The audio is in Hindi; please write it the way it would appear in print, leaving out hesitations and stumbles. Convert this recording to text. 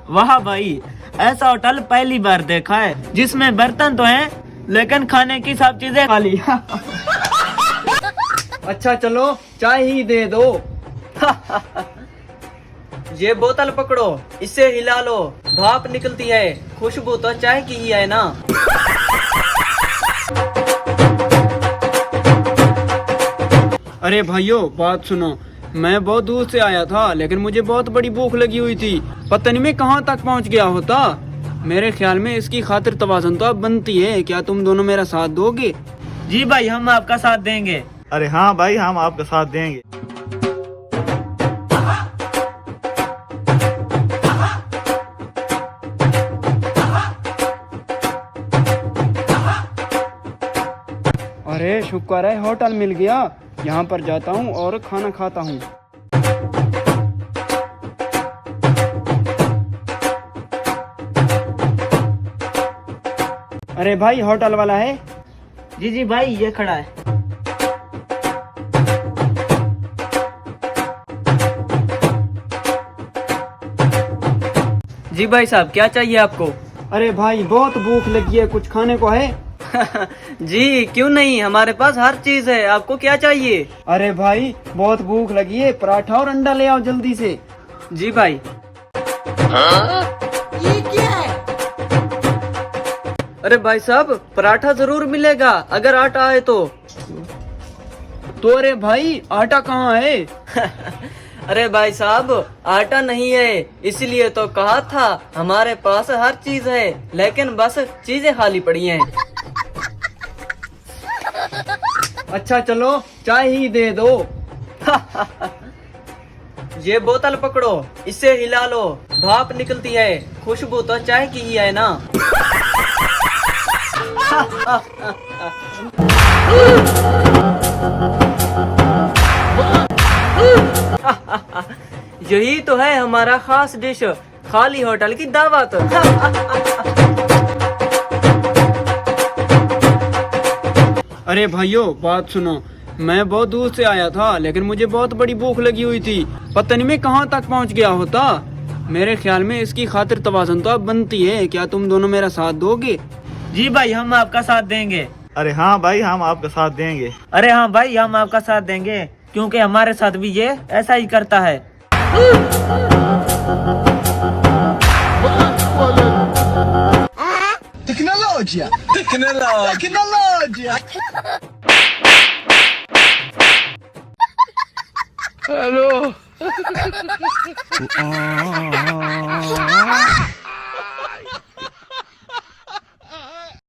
वाह भाई, ऐसा होटल पहली बार देखा है जिसमें बर्तन तो हैं लेकिन खाने की सब चीजें खाली। अच्छा चलो चाय ही दे दो। ये बोतल पकड़ो, इससे हिला लो, भाप निकलती है, खुशबू तो चाय की ही है ना। अरे भाइयों बात सुनो, मैं बहुत दूर से आया था लेकिन मुझे बहुत बड़ी भूख लगी हुई थी। पता नहीं मैं कहाँ तक पहुँच गया होता। मेरे ख्याल में इसकी खातिर तवाज़ुन तो अब बनती है। क्या तुम दोनों मेरा साथ दोगे? जी भाई, हम आपका साथ देंगे। अरे हाँ भाई, हम आपका साथ देंगे। अरे शुक्र है होटल मिल गया। यहाँ पर जाता हूँ और खाना खाता हूँ। अरे भाई होटल वाला है? जी जी भाई, ये खड़ा है। जी भाई साहब, क्या चाहिए आपको? अरे भाई बहुत भूख लगी है, कुछ खाने को है? जी क्यों नहीं, हमारे पास हर चीज है। आपको क्या चाहिए? अरे भाई बहुत भूख लगी है, पराठा और अंडा ले आओ जल्दी से। जी भाई। ये क्या है? अरे भाई साहब, पराठा जरूर मिलेगा अगर आटा है तो। अरे भाई आटा कहाँ है? अरे भाई साहब, आटा नहीं है, इसलिए तो कहा था हमारे पास हर चीज है, लेकिन बस चीजें खाली पड़ी हैं। अच्छा चलो चाय ही दे दो। ये बोतल पकड़ो, इससे हिला लो, भाप निकलती है, खुशबू तो चाय की ही है ना। यही तो है हमारा खास डिश, खाली होटल की दावत। अरे भाइयों बात सुनो, मैं बहुत दूर से आया था लेकिन मुझे बहुत बड़ी भूख लगी हुई थी। पता नहीं मैं कहाँ तक पहुँच गया होता। मेरे ख्याल में इसकी खातिर तवाज़ुन तो अब बनती है। क्या तुम दोनों मेरा साथ दोगे? जी भाई, हम आपका साथ देंगे। अरे हाँ भाई, हम आपका साथ देंगे। अरे हाँ भाई, हम आपका साथ देंगे, क्योंकि हमारे साथ भी ये ऐसा ही करता है। Tecnologia! Tecnologia! हेलो।